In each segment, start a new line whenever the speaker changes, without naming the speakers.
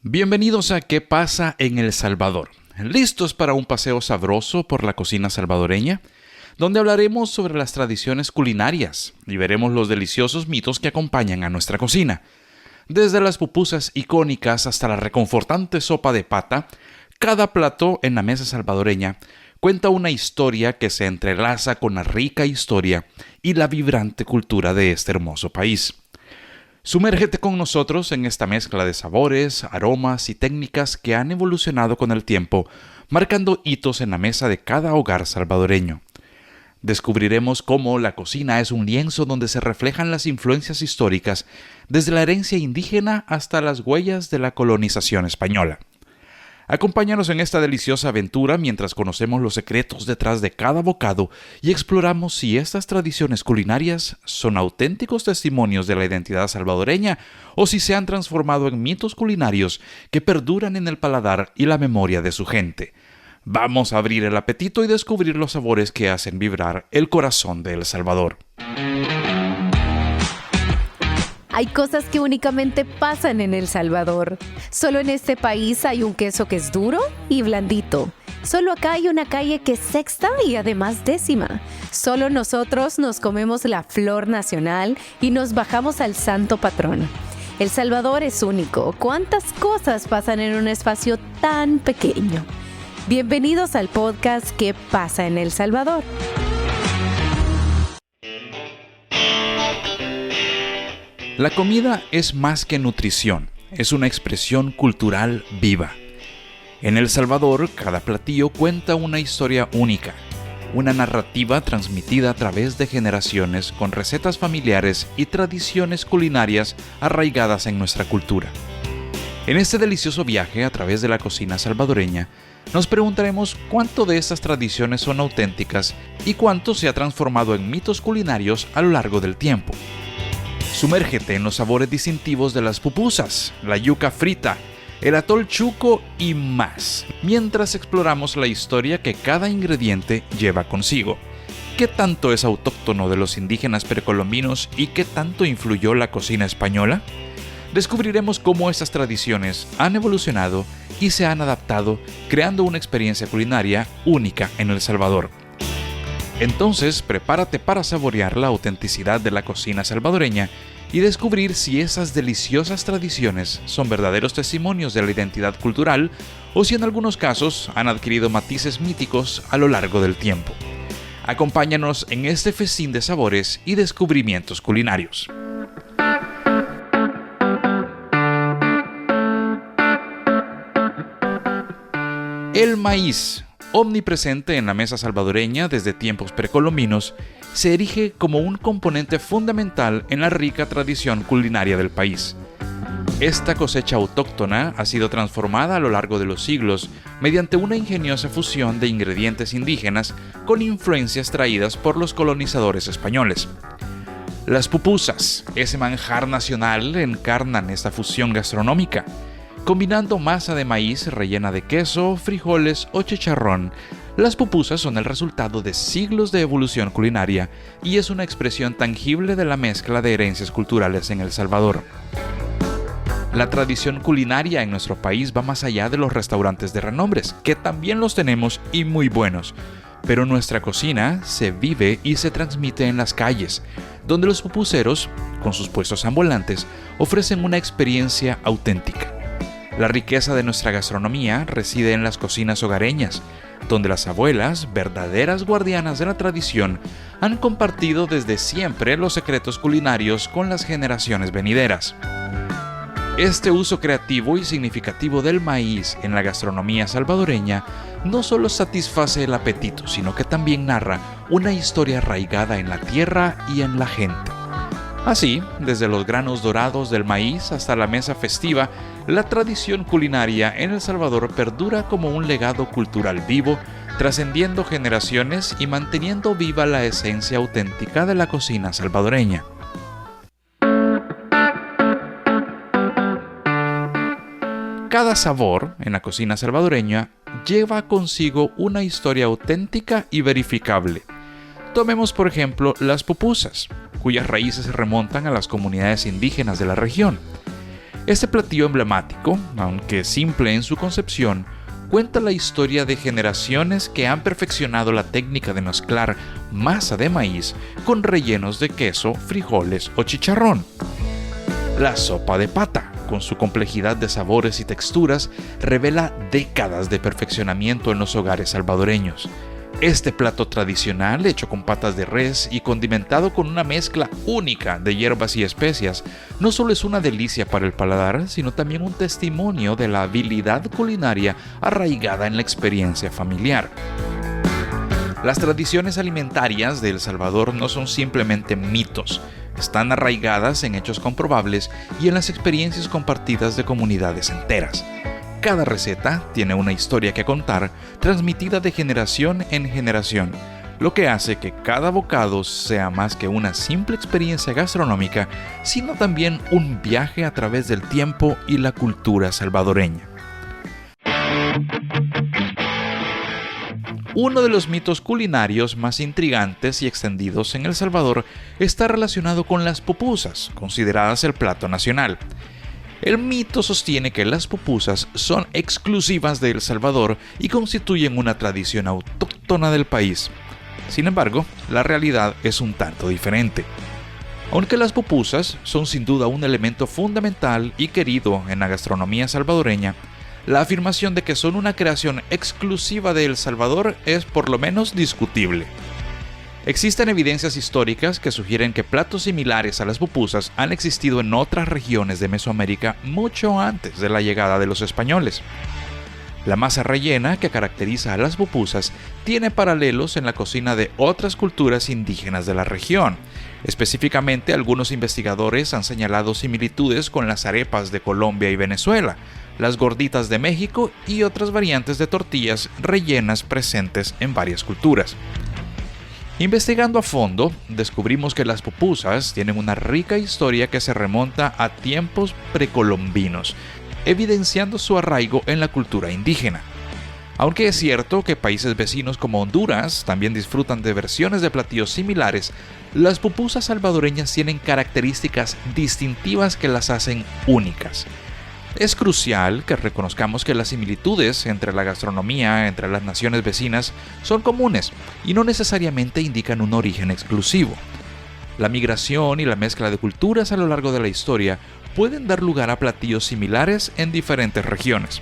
Bienvenidos a ¿Qué pasa en El Salvador? ¿Listos para un paseo sabroso por la cocina salvadoreña? Donde hablaremos sobre las tradiciones culinarias y veremos los deliciosos mitos que acompañan a nuestra cocina. Desde las pupusas icónicas hasta la reconfortante sopa de pata, cada plato en la mesa salvadoreña cuenta una historia que se entrelaza con la rica historia y la vibrante cultura de este hermoso país. Sumérgete con nosotros en esta mezcla de sabores, aromas y técnicas que han evolucionado con el tiempo, marcando hitos en la mesa de cada hogar salvadoreño. Descubriremos cómo la cocina es un lienzo donde se reflejan las influencias históricas, desde la herencia indígena hasta las huellas de la colonización española. Acompáñanos en esta deliciosa aventura mientras conocemos los secretos detrás de cada bocado y exploramos si estas tradiciones culinarias son auténticos testimonios de la identidad salvadoreña o si se han transformado en mitos culinarios que perduran en el paladar y la memoria de su gente. Vamos a abrir el apetito y descubrir los sabores que hacen vibrar el corazón de El Salvador.
Hay cosas que únicamente pasan en El Salvador. Solo en este país hay un queso que es duro y blandito. Solo acá hay una calle que es sexta y además décima. Solo nosotros nos comemos la flor nacional y nos bajamos al santo patrón. El Salvador es único. ¿Cuántas cosas pasan en un espacio tan pequeño? Bienvenidos al podcast ¿Qué pasa en El Salvador?
La comida es más que nutrición, es una expresión cultural viva. En El Salvador, cada platillo cuenta una historia única, una narrativa transmitida a través de generaciones con recetas familiares y tradiciones culinarias arraigadas en nuestra cultura. En este delicioso viaje a través de la cocina salvadoreña, nos preguntaremos cuánto de estas tradiciones son auténticas y cuánto se ha transformado en mitos culinarios a lo largo del tiempo. Sumérgete en los sabores distintivos de las pupusas, la yuca frita, el atol chuco y más, mientras exploramos la historia que cada ingrediente lleva consigo. ¿Qué tanto es autóctono de los indígenas precolombinos y qué tanto influyó la cocina española? Descubriremos cómo estas tradiciones han evolucionado y se han adaptado, creando una experiencia culinaria única en El Salvador. Entonces, prepárate para saborear la autenticidad de la cocina salvadoreña y descubrir si esas deliciosas tradiciones son verdaderos testimonios de la identidad cultural o si en algunos casos han adquirido matices míticos a lo largo del tiempo. Acompáñanos en este festín de sabores y descubrimientos culinarios. El maíz, omnipresente en la mesa salvadoreña desde tiempos precolombinos, se erige como un componente fundamental en la rica tradición culinaria del país. Esta cosecha autóctona ha sido transformada a lo largo de los siglos mediante una ingeniosa fusión de ingredientes indígenas con influencias traídas por los colonizadores españoles. Las pupusas, ese manjar nacional, encarnan esta fusión gastronómica. Combinando masa de maíz rellena de queso, frijoles o chicharrón, las pupusas son el resultado de siglos de evolución culinaria y es una expresión tangible de la mezcla de herencias culturales en El Salvador. La tradición culinaria en nuestro país va más allá de los restaurantes de renombres, que también los tenemos y muy buenos, pero nuestra cocina se vive y se transmite en las calles, donde los pupuseros, con sus puestos ambulantes, ofrecen una experiencia auténtica. La riqueza de nuestra gastronomía reside en las cocinas hogareñas, donde las abuelas, verdaderas guardianas de la tradición, han compartido desde siempre los secretos culinarios con las generaciones venideras. Este uso creativo y significativo del maíz en la gastronomía salvadoreña no solo satisface el apetito, sino que también narra una historia arraigada en la tierra y en la gente. Así, desde los granos dorados del maíz hasta la mesa festiva, la tradición culinaria en El Salvador perdura como un legado cultural vivo, trascendiendo generaciones y manteniendo viva la esencia auténtica de la cocina salvadoreña. Cada sabor en la cocina salvadoreña lleva consigo una historia auténtica y verificable. Tomemos por ejemplo las pupusas, cuyas raíces se remontan a las comunidades indígenas de la región. Este platillo emblemático, aunque simple en su concepción, cuenta la historia de generaciones que han perfeccionado la técnica de mezclar masa de maíz con rellenos de queso, frijoles o chicharrón. La sopa de pata, con su complejidad de sabores y texturas, revela décadas de perfeccionamiento en los hogares salvadoreños. Este plato tradicional, hecho con patas de res y condimentado con una mezcla única de hierbas y especias, no solo es una delicia para el paladar, sino también un testimonio de la habilidad culinaria arraigada en la experiencia familiar. Las tradiciones alimentarias de El Salvador no son simplemente mitos, están arraigadas en hechos comprobables y en las experiencias compartidas de comunidades enteras. Cada receta tiene una historia que contar, transmitida de generación en generación, lo que hace que cada bocado sea más que una simple experiencia gastronómica, sino también un viaje a través del tiempo y la cultura salvadoreña. Uno de los mitos culinarios más intrigantes y extendidos en El Salvador está relacionado con las pupusas, consideradas el plato nacional. El mito sostiene que las pupusas son exclusivas de El Salvador y constituyen una tradición autóctona del país. Sin embargo, la realidad es un tanto diferente. Aunque las pupusas son sin duda un elemento fundamental y querido en la gastronomía salvadoreña, la afirmación de que son una creación exclusiva de El Salvador es por lo menos discutible. Existen evidencias históricas que sugieren que platos similares a las pupusas han existido en otras regiones de Mesoamérica mucho antes de la llegada de los españoles. La masa rellena que caracteriza a las pupusas tiene paralelos en la cocina de otras culturas indígenas de la región. Específicamente, algunos investigadores han señalado similitudes con las arepas de Colombia y Venezuela, las gorditas de México y otras variantes de tortillas rellenas presentes en varias culturas. Investigando a fondo, descubrimos que las pupusas tienen una rica historia que se remonta a tiempos precolombinos, evidenciando su arraigo en la cultura indígena. Aunque es cierto que países vecinos como Honduras también disfrutan de versiones de platillos similares, las pupusas salvadoreñas tienen características distintivas que las hacen únicas. Es crucial que reconozcamos que las similitudes entre la gastronomía entre las naciones vecinas son comunes y no necesariamente indican un origen exclusivo. La migración y la mezcla de culturas a lo largo de la historia pueden dar lugar a platillos similares en diferentes regiones.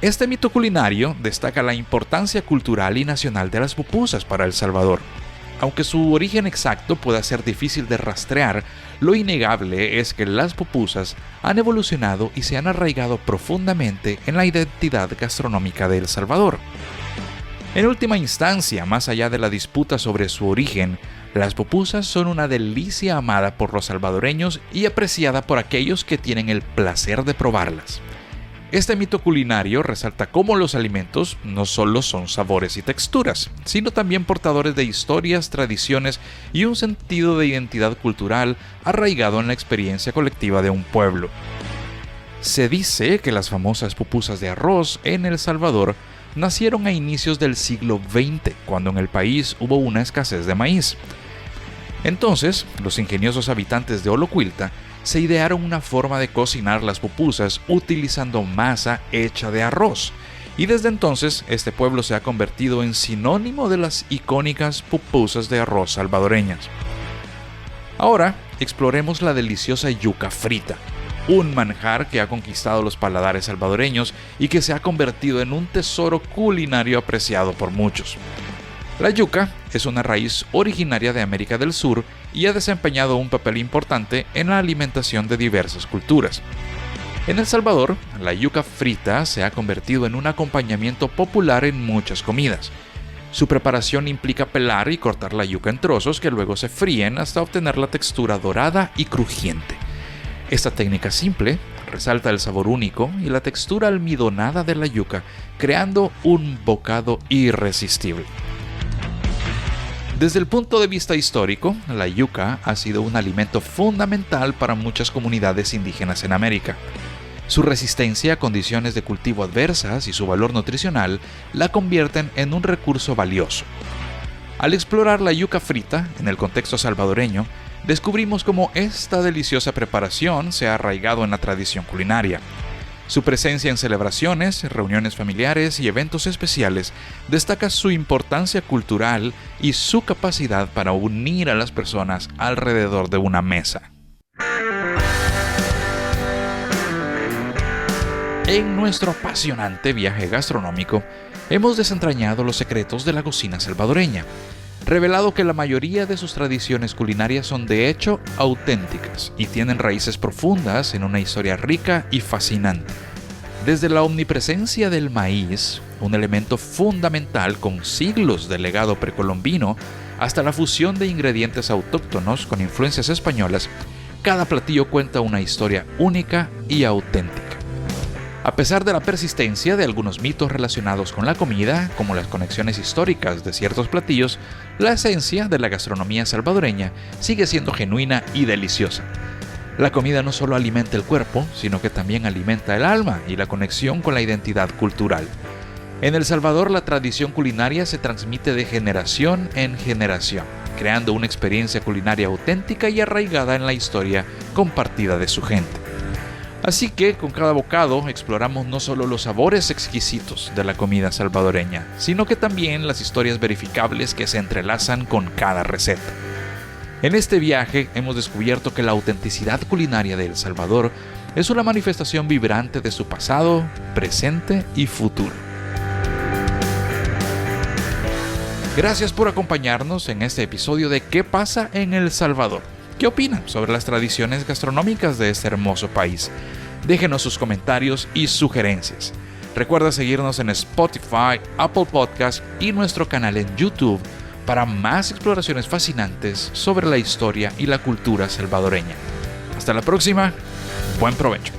Este mito culinario destaca la importancia cultural y nacional de las pupusas para El Salvador. Aunque su origen exacto pueda ser difícil de rastrear, lo innegable es que las pupusas han evolucionado y se han arraigado profundamente en la identidad gastronómica de El Salvador. En última instancia, más allá de la disputa sobre su origen, las pupusas son una delicia amada por los salvadoreños y apreciada por aquellos que tienen el placer de probarlas. Este mito culinario resalta cómo los alimentos no solo son sabores y texturas, sino también portadores de historias, tradiciones y un sentido de identidad cultural arraigado en la experiencia colectiva de un pueblo. Se dice que las famosas pupusas de arroz en El Salvador nacieron a inicios del siglo XX, cuando en el país hubo una escasez de maíz. Entonces, los ingeniosos habitantes de Olocuilta se idearon una forma de cocinar las pupusas utilizando masa hecha de arroz, y desde entonces este pueblo se ha convertido en sinónimo de las icónicas pupusas de arroz salvadoreñas. Ahora, exploremos la deliciosa yuca frita, un manjar que ha conquistado los paladares salvadoreños y que se ha convertido en un tesoro culinario apreciado por muchos. La yuca es una raíz originaria de América del Sur y ha desempeñado un papel importante en la alimentación de diversas culturas. En El Salvador, la yuca frita se ha convertido en un acompañamiento popular en muchas comidas. Su preparación implica pelar y cortar la yuca en trozos que luego se fríen hasta obtener la textura dorada y crujiente. Esta técnica simple resalta el sabor único y la textura almidonada de la yuca, creando un bocado irresistible. Desde el punto de vista histórico, la yuca ha sido un alimento fundamental para muchas comunidades indígenas en América. Su resistencia a condiciones de cultivo adversas y su valor nutricional la convierten en un recurso valioso. Al explorar la yuca frita en el contexto salvadoreño, descubrimos cómo esta deliciosa preparación se ha arraigado en la tradición culinaria. Su presencia en celebraciones, reuniones familiares y eventos especiales destaca su importancia cultural y su capacidad para unir a las personas alrededor de una mesa. En nuestro apasionante viaje gastronómico, hemos desentrañado los secretos de la cocina salvadoreña, revelado que la mayoría de sus tradiciones culinarias son de hecho auténticas y tienen raíces profundas en una historia rica y fascinante. Desde la omnipresencia del maíz, un elemento fundamental con siglos de legado precolombino, hasta la fusión de ingredientes autóctonos con influencias españolas, cada platillo cuenta una historia única y auténtica. A pesar de la persistencia de algunos mitos relacionados con la comida, como las conexiones históricas de ciertos platillos, la esencia de la gastronomía salvadoreña sigue siendo genuina y deliciosa. La comida no solo alimenta el cuerpo, sino que también alimenta el alma y la conexión con la identidad cultural. En El Salvador, la tradición culinaria se transmite de generación en generación, creando una experiencia culinaria auténtica y arraigada en la historia compartida de su gente. Así que con cada bocado exploramos no solo los sabores exquisitos de la comida salvadoreña, sino que también las historias verificables que se entrelazan con cada receta. En este viaje hemos descubierto que la autenticidad culinaria de El Salvador es una manifestación vibrante de su pasado, presente y futuro. Gracias por acompañarnos en este episodio de ¿Qué pasa en El Salvador? ¿Qué opinan sobre las tradiciones gastronómicas de este hermoso país? Déjenos sus comentarios y sugerencias. Recuerda seguirnos en Spotify, Apple Podcast y nuestro canal en YouTube para más exploraciones fascinantes sobre la historia y la cultura salvadoreña. Hasta la próxima, buen provecho.